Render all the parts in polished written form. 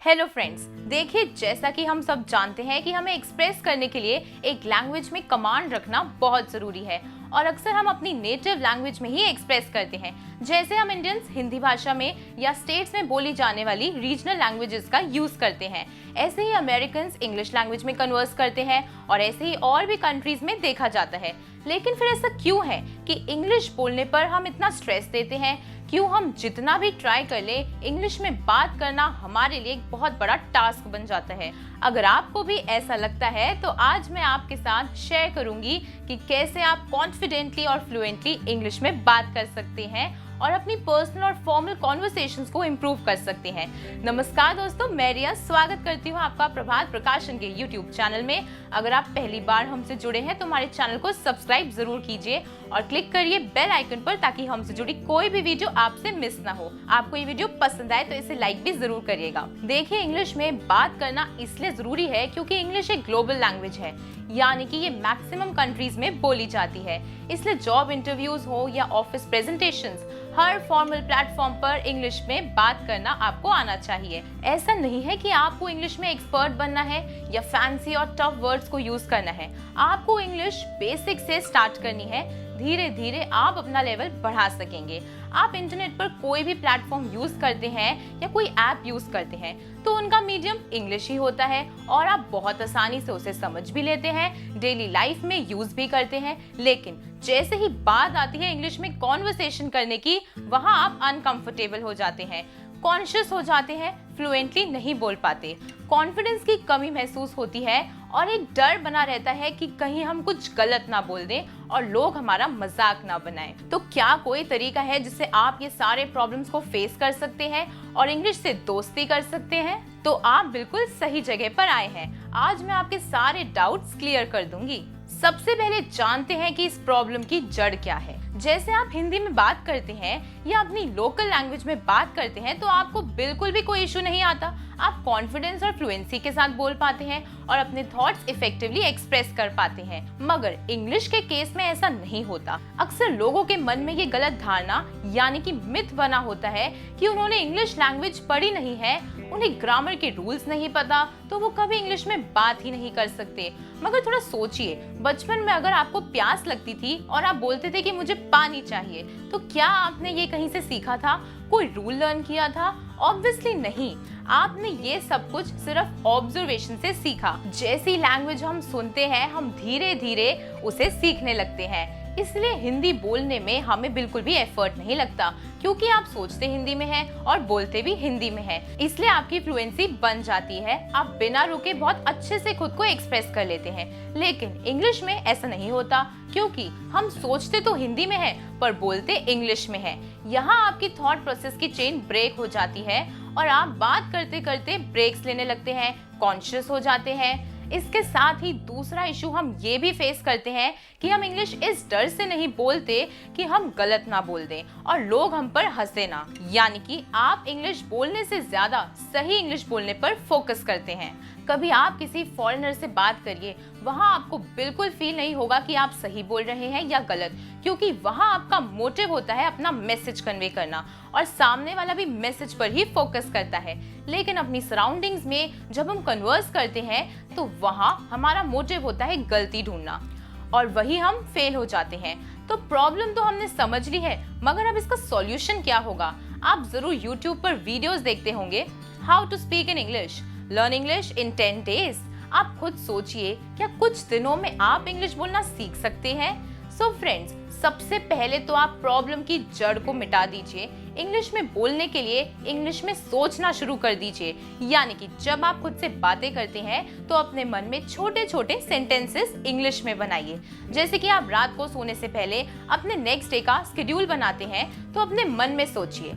Hello friends, देखिए जैसा कि हम सब जानते हैं कि हमें एक्सप्रेस करने के लिए एक लैंग्वेज में कमांड रखना बहुत ज़रूरी है और अक्सर हम अपनी नेटिव लैंग्वेज में ही एक्सप्रेस करते हैं। जैसे हम इंडियंस हिंदी भाषा में या स्टेट्स में बोली जाने वाली रीजनल लैंग्वेजेस का यूज़ करते हैं, ऐसे ही अमेरिकन्स इंग्लिश लैंग्वेज में कन्वर्स करते हैं और ऐसे ही और भी कंट्रीज में देखा जाता है। लेकिन फिर ऐसा क्यों है कि इंग्लिश बोलने पर हम इतना स्ट्रेस देते हैं? क्यों हम जितना भी ट्राई कर ले इंग्लिश में बात करना हमारे लिए एक बहुत बड़ा टास्क बन जाता है? अगर आपको भी ऐसा लगता है तो आज मैं आपके साथ शेयर करूंगी कि कैसे आप कॉन्फिडेंटली और फ्लुएंटली इंग्लिश में बात कर सकते हैं और अपनी पर्सनल और फॉर्मल कॉन्वर्सेशंस को इम्प्रूव कर सकते हैं। नमस्कार दोस्तों, मैं रिया स्वागत करती हूँ आपका प्रभात प्रकाशन के यूट्यूब चैनल में। अगर आप पहली बार हमसे जुड़े हैं तो हमारे चैनल को सब्सक्राइब जरूर कीजिए और क्लिक करिए बेल आइकन पर ताकि हमसे जुड़ी कोई भी वीडियो आपसे मिस ना हो। आपको ये वीडियो पसंद आए तो इसे लाइक भी जरूर करिएगा। देखिए, इंग्लिश में बात करना इसलिए जरूरी है क्योंकि इंग्लिश एक ग्लोबल लैंग्वेज है, यानी कि ये मैक्सिमम कंट्रीज में बोली जाती है। इसलिए जॉब इंटरव्यूज हो या ऑफिस प्रेजेंटेशंस, हर फॉर्मल प्लेटफॉर्म पर इंग्लिश में बात करना आपको आना चाहिए। ऐसा नहीं है कि आपको इंग्लिश में एक्सपर्ट बनना है या फैंसी और टफ वर्ड्स को यूज करना है। आपको इंग्लिश बेसिक से स्टार्ट करनी है। धीरे धीरे आप अपना लेवल बढ़ा सकेंगे। आप इंटरनेट पर कोई भी प्लेटफॉर्म यूज करते हैं या कोई ऐप यूज करते हैं तो उनका मीडियम इंग्लिश ही होता है और आप बहुत आसानी से उसे समझ भी लेते हैं, डेली लाइफ में यूज भी करते हैं। लेकिन जैसे ही बात आती है इंग्लिश में कॉन्वर्सेशन करने की, वहां आप अनकंफर्टेबल हो जाते हैं, कॉन्शियस हो जाते हैं, फ्लुएंटली नहीं बोल पाते, कॉन्फिडेंस की कमी महसूस होती है और एक डर बना रहता है कि कहीं हम कुछ गलत ना बोल दें और लोग हमारा मजाक ना बनाएं। तो क्या कोई तरीका है जिससे आप ये सारे प्रॉब्लम्स को फेस कर सकते हैं और इंग्लिश से दोस्ती कर सकते हैं? तो आप बिल्कुल सही जगह पर आए हैं। आज मैं आपके सारे डाउट्स क्लियर कर दूंगी। सबसे पहले जानते हैं कि इस प्रॉब्लम की जड़ क्या है। जैसे आप हिंदी में बात करते हैं या अपनी लोकल लैंग्वेज में बात करते हैं तो आपको बिल्कुल भी कोई इशू नहीं आता। आप कॉन्फिडेंस और फ्लुएंसी के साथ बोल पाते हैं और अपने थॉट्स इफेक्टिवली एक्सप्रेस कर पाते हैं। मगर इंग्लिश के केस में ऐसा नहीं होता। अक्सर लोगों के मन में ये गलत धारणा यानी कि मिथ बना होता है कि उन्होंने इंग्लिश लैंग्वेज पढ़ी नहीं है, उन्हें ग्रामर के रूल्स नहीं पता तो वो कभी इंग्लिश में बात ही नहीं कर सकते। मगर थोड़ा सोचिए, बचपन में अगर आपको प्यास लगती थी और आप बोलते थे कि मुझे पानी चाहिए, तो क्या आपने ये कहीं से सीखा था? कोई रूल लर्न किया था? ऑब्वियसली नहीं। आपने ये सब कुछ सिर्फ ऑब्जर्वेशन से सीखा। जैसी लैंग्वेज हम सुनते हैं हम धीरे धीरे उसे सीखने लगते हैं। इसलिए हिंदी बोलने में हमें बिल्कुल भी एफर्ट नहीं लगता क्योंकि आप सोचते हिंदी में हैं और बोलते भी हिंदी में हैं। इसलिए आपकी फ्लुएंसी बन जाती है। आप बिना रुके बहुत अच्छे से खुद को एक्सप्रेस कर लेते हैं। लेकिन इंग्लिश में ऐसा नहीं होता क्योंकि हम सोचते तो हिंदी में हैं पर बोलते इंग्लिश में हैं। यहाँ आपकी थॉट प्रोसेस की चेन ब्रेक हो जाती है और आप बात करते करते ब्रेक्स लेने लगते हैं, कॉन्शियस हो जाते हैं। इसके साथ ही दूसरा इशू हम ये भी फेस करते हैं कि हम इंग्लिश इस डर से नहीं बोलते कि हम गलत ना बोल दें और लोग हम पर हंसे ना। यानी कि आप इंग्लिश बोलने से ज्यादा सही इंग्लिश बोलने पर फोकस करते हैं। कभी आप किसी फॉरेनर से बात करिए, वहां आपको बिल्कुल फील नहीं होगा कि आप सही बोल रहे हैं या गलत, क्योंकि वहां आपका मोटिव होता है अपना मैसेज कन्वे करना और सामने वाला भी मैसेज पर ही फोकस करता है। लेकिन अपनी सराउंडिंग्स में जब हम कन्वर्स करते हैं तो वहां हमारा मोटिव होता है गलती ढूंढना और वही हम फेल हो जाते हैं। तो प्रॉब्लम तो हमने समझ ली है, मगर अब इसका सॉल्यूशन क्या होगा? आप जरूर YouTube पर वीडियोस देखते होंगे, how to speak in English, learn English in 10 days. आप खुद सोचिए, क्या कुछ दिनों में आप इंग्लिश बोलना सीख सकते हैं? सो फ्रेंड्स, सबसे पहले तो आप प्रॉब्लम की जड़ को मिटा दीजिए। इंग्लिश में बोलने के लिए इंग्लिश में सोचना शुरू कर दीजिए। यानी कि जब आप खुद से बातें करते हैं तो अपने मन में छोटे छोटे सेंटेंसेस इंग्लिश में बनाइए। जैसे कि आप रात को सोने से पहले अपने नेक्स्ट डे का शेड्यूल बनाते हैं तो अपने मन में सोचिए,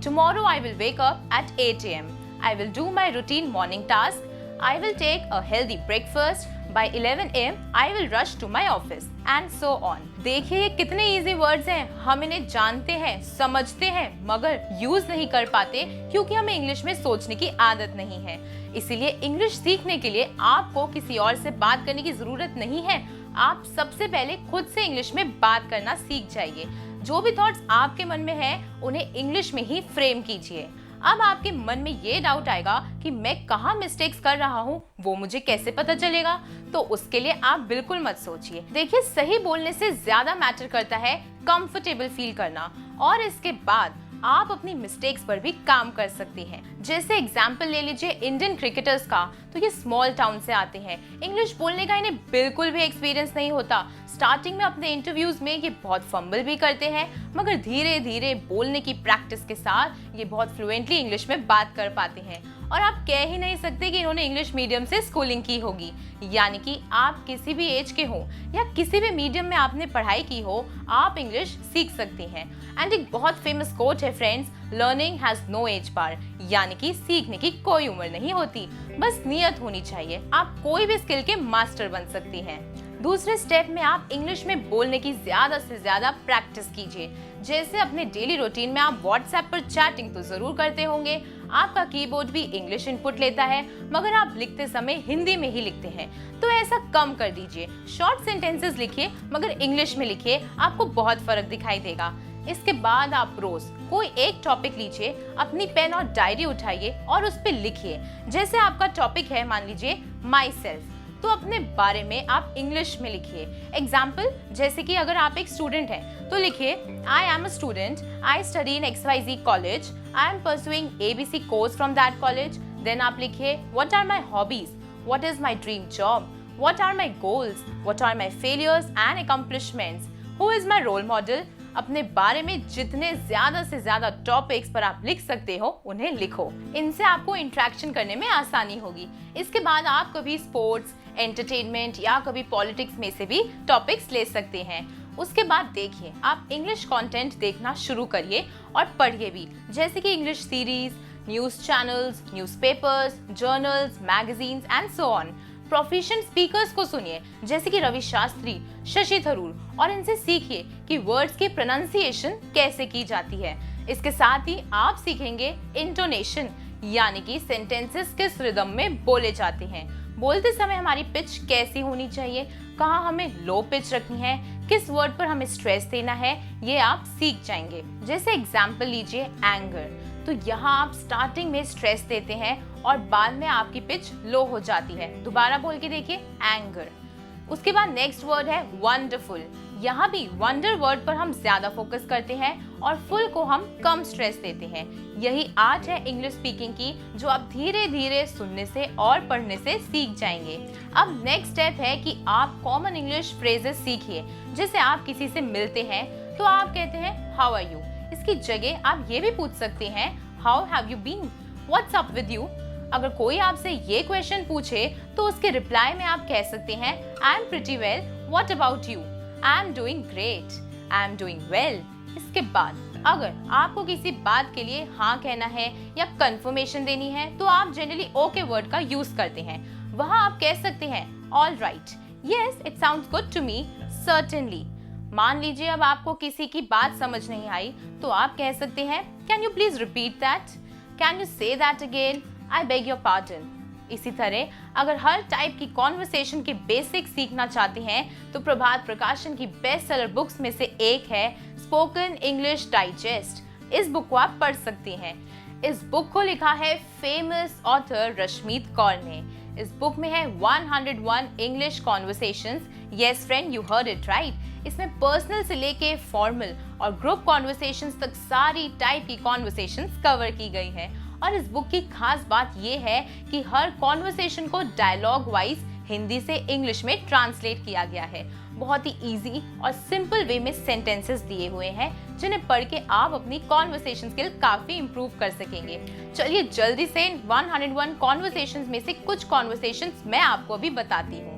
tomorrow I will wake up at 8 AM. I will do my routine morning task. I will take a healthy breakfast. By 11 AM, I will rush to my office and so on. देखिए ये कितने easy words हैं। हम इन्हें जानते हैं, समझते हैं, मगर यूज नहीं कर पाते क्योंकि हमें इंग्लिश में सोचने की आदत नहीं है। इसीलिए इंग्लिश सीखने के लिए आपको किसी और से बात करने की जरूरत नहीं है। आप सबसे पहले खुद से इंग्लिश में बात करना सीख जाइए। जो भी थॉट्स आपके मन में हैं, उन्हें इंग्लिश में ही फ्रेम कीजिए। अब आपके मन में ये डाउट आएगा कि मैं कहाँ मिस्टेक्स कर रहा हूँ, वो मुझे कैसे पता चलेगा। तो उसके लिए आप बिल्कुल मत सोचिए। देखिए, सही बोलने से ज्यादा मैटर करता है कंफर्टेबल फील करना, और इसके बाद आप अपनी मिस्टेक्स पर भी काम कर सकती हैं। जैसे एग्जाम्पल ले लीजिए इंडियन क्रिकेटर्स का, तो ये स्मॉल टाउन से आते हैं। इंग्लिश बोलने का इन्हें बिल्कुल भी एक्सपीरियंस नहीं होता। स्टार्टिंग में अपने इंटरव्यूज में ये बहुत फंबल भी करते हैं, मगर धीरे धीरे बोलने की प्रैक्टिस के साथ ये बहुत फ्लुएंटली इंग्लिश में बात कर पाते हैं। और आप कह ही नहीं सकते कि इन्होंने इंग्लिश मीडियम से स्कूलिंग की होगी। यानी कि आप किसी भी एज के हो या किसी भी मीडियम में आपने पढ़ाई की हो, आप इंग्लिश सीख सकती हैं। एंड एक बहुत फेमस कोट है friends, learning has no age bar, यानी कि सीखने की कोई उम्र नहीं होती, बस नियत होनी चाहिए। आप कोई भी स्किल के मास्टर बन सकती हैं। दूसरे स्टेप में आप इंग्लिश में बोलने की ज्यादा से ज्यादा प्रैक्टिस कीजिए। जैसे अपने डेली रूटीन में आप व्हाट्सएप पर चैटिंग तो जरूर करते होंगे, आपका कीबोर्ड भी इंग्लिश इनपुट लेता है, मगर आप लिखते समय हिंदी में ही लिखते हैं, तो ऐसा कम कर दीजिए। शॉर्ट सेंटेंसेस लिखिए, मगर इंग्लिश में लिखिए, आपको बहुत फर्क दिखाई देगा। इसके बाद आप रोज कोई एक टॉपिक लीजिए, अपनी पेन और डायरी उठाइए और उस पर लिखिए। जैसे आपका टॉपिक है, मान लीजिए माई सेल्फ, तो अपने बारे में आप इंग्लिश में लिखिए। एग्जाम्पल, जैसे कि अगर आप एक स्टूडेंट हैं तो लिखिए I am a student, I study in XYZ college, I am pursuing ABC course from that college. Then आप लिखिए what are my hobbies, what is my dream job, what are my goals, what are my failures and accomplishments, who is my role model. अपने बारे में जितने ज्यादा से ज्यादा topics पर आप लिख सकते हो उन्हें लिखो। इनसे आपको इंटरेक्शन करने में आसानी होगी। इसके बाद आप कभी स्पोर्ट्स, एंटरटेनमेंट या कभी पॉलिटिक्स में से भी टॉपिक्स ले सकते हैं। उसके बाद देखिए, आप इंग्लिश कंटेंट देखना शुरू करिए और पढ़िए भी, जैसे कि English series, news channels, newspapers, journals, magazines and so on. Proficient speakers को सुनिए, जैसे कि रवि शास्त्री, शशि थरूर, और इनसे सीखिए कि वर्ड्स की प्रोनाउंसिएशन कैसे की जाती है। इसके साथ ही आप सीखेंगे इंटोनेशन, यानी कि सेंटेंसेस किस रिदम में बोले जाते हैं, बोलते समय हमारी पिच कैसी होनी चाहिए, कहाँ हमें लो पिच रखनी है, किस वर्ड पर हमें स्ट्रेस देना है, ये आप सीख जाएंगे। जैसे एग्जाम्पल लीजिए एंगर, तो यहाँ आप स्टार्टिंग में स्ट्रेस देते हैं और बाद में आपकी पिच लो हो जाती है। दोबारा बोल के देखिए एंगर। उसके बाद नेक्स्ट वर्ड है वंडरफुल। यहाँ भी वंडर वर्ड पर हम ज्यादा फोकस करते हैं और फुल को हम कम स्ट्रेस देते हैं। यही आर्ट है इंग्लिश स्पीकिंग की, जो आप धीरे धीरे सुनने से और पढ़ने से सीख जाएंगे। अब नेक्स्ट स्टेप है कि आप कॉमन इंग्लिश फ्रेजेस सीखिए। जैसे आप किसी से मिलते हैं तो आप कहते हैं हाउ आर यू, इसकी जगह आप ये भी पूछ सकते हैं how have you been, what's up with you. अगर कोई आपसे ये क्वेश्चन पूछे तो उसके रिप्लाई में आप कह सकते हैं I am pretty well, what about you, I am doing great, I am doing well. इसके बाद अगर आपको किसी बात के लिए हाँ कहना है या कंफर्मेशन देनी है तो आप जनरली ओके वर्ड का यूज करते हैं। वहाँ आप कह सकते हैं all right, yes it sounds good to me, certainly. मान लीजिए अब आपको किसी की बात समझ नहीं आई तो आप कह सकते हैं can you please repeat that, can you say that again, I beg your pardon. इसी तरह अगर हर टाइप की कॉन्वर्सेशन के बेसिक सीखना चाहते हैं तो प्रभात प्रकाशन की बेस्ट सेलर बुक्स में से एक है स्पोकन इंग्लिश डाइजेस्ट। इस बुक को आप पढ़ सकते हैं। इस बुक को लिखा है फेमस ऑथर रश्मीत कौर ने। इस बुक में है 101 English conversations. Yes friend, you heard it right. इसमें पर्सनल से लेके फॉर्मल और ग्रुप कॉन्वर्सेशंस तक सारी टाइप की कॉन्वर्सेशंस कवर की गई है। और इस बुक की खास बात यह है कि हर कॉन्वर्सेशन को डायलॉग वाइज हिंदी से इंग्लिश में ट्रांसलेट किया गया है। बहुत ही इजी और सिंपल वे में सेंटेंसेस दिए हुए हैं जिन्हें पढ़ के आप अपनी कॉन्वर्सेशन स्किल काफी इंप्रूव कर सकेंगे। चलिए जल्दी से 101 कॉन्वर्सेशंस में से कुछ कॉन्वर्सेशंस मैं आपको अभी बताती हूँ।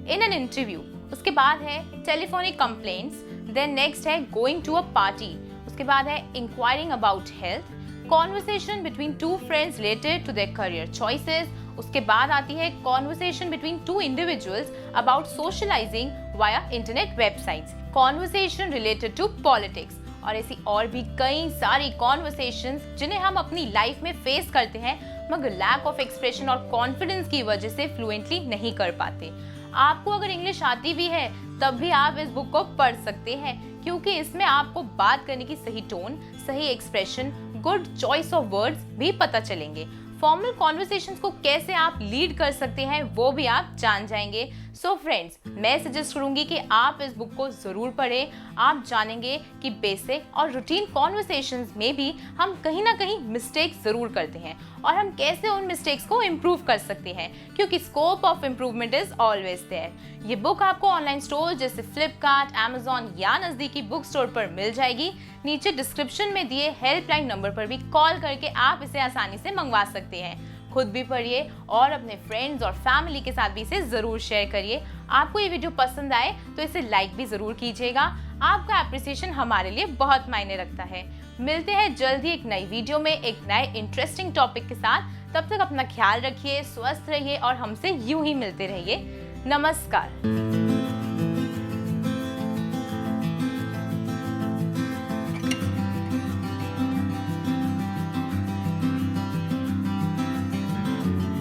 इन एन इंटरव्यू, उसके बाद है टेलीफोनिक कंप्लेंट्स, देन नेक्स्ट है गोइंग टू अ पार्टी, उसके बाद है inquiring about health, conversation between two friends related to their career choices, उसके बाद आती है conversation between two individuals about socialising via internet websites, conversation related to politics, और ऐसी और भी कई सारी कॉन्वर्सेशंस जिन्हें हम अपनी लाइफ में फेस करते हैं मगर लैक ऑफ एक्सप्रेशन और कॉन्फिडेंस की वजह से फ्लुएंटली नहीं कर पाते। आपको अगर इंग्लिश आती भी है तब भी आप इस बुक को पढ़ सकते हैं, क्योंकि इसमें आपको बात करने की सही टोन, सही expression, good choice of words भी पता चलेंगे। फॉर्मल कॉन्वर्सेशंस को कैसे आप लीड कर सकते हैं वो भी आप जान जाएंगे। सो फ्रेंड्स, मैं सजेस्ट करूंगी कि आप इस बुक को जरूर पढ़ें। आप जानेंगे कि बेसिक और रूटीन कॉन्वर्सेशंस में भी हम कहीं ना कहीं मिस्टेक्स जरूर करते हैं और हम कैसे उन मिस्टेक्स को इम्प्रूव कर सकते हैं, क्योंकि scope of improvement is always there. ये बुक आपको ऑनलाइन स्टोर जैसे फ्लिपकार्ट, Amazon या नजदीकी बुक स्टोर पर मिल जाएगी। नीचे डिस्क्रिप्शन में दिए हेल्पलाइन नंबर पर भी कॉल करके आप इसे आसानी से मंगवा सकते हैं। खुद भी पढ़िए और अपने फ्रेंड्स और फैमिली के साथ भी इसे जरूर शेयर करिए। आपको ये वीडियो पसंद आए तो इसे लाइक भी जरूर कीजिएगा। आपका एप्रिसिएशन हमारे लिए बहुत मायने रखता है। मिलते हैं जल्द ही एक नई वीडियो में एक नए इंटरेस्टिंग टॉपिक के साथ। तब तक अपना ख्याल रखिए, स्वस्थ रहिए और हमसे यूं ही मिलते रहिए। नमस्कार।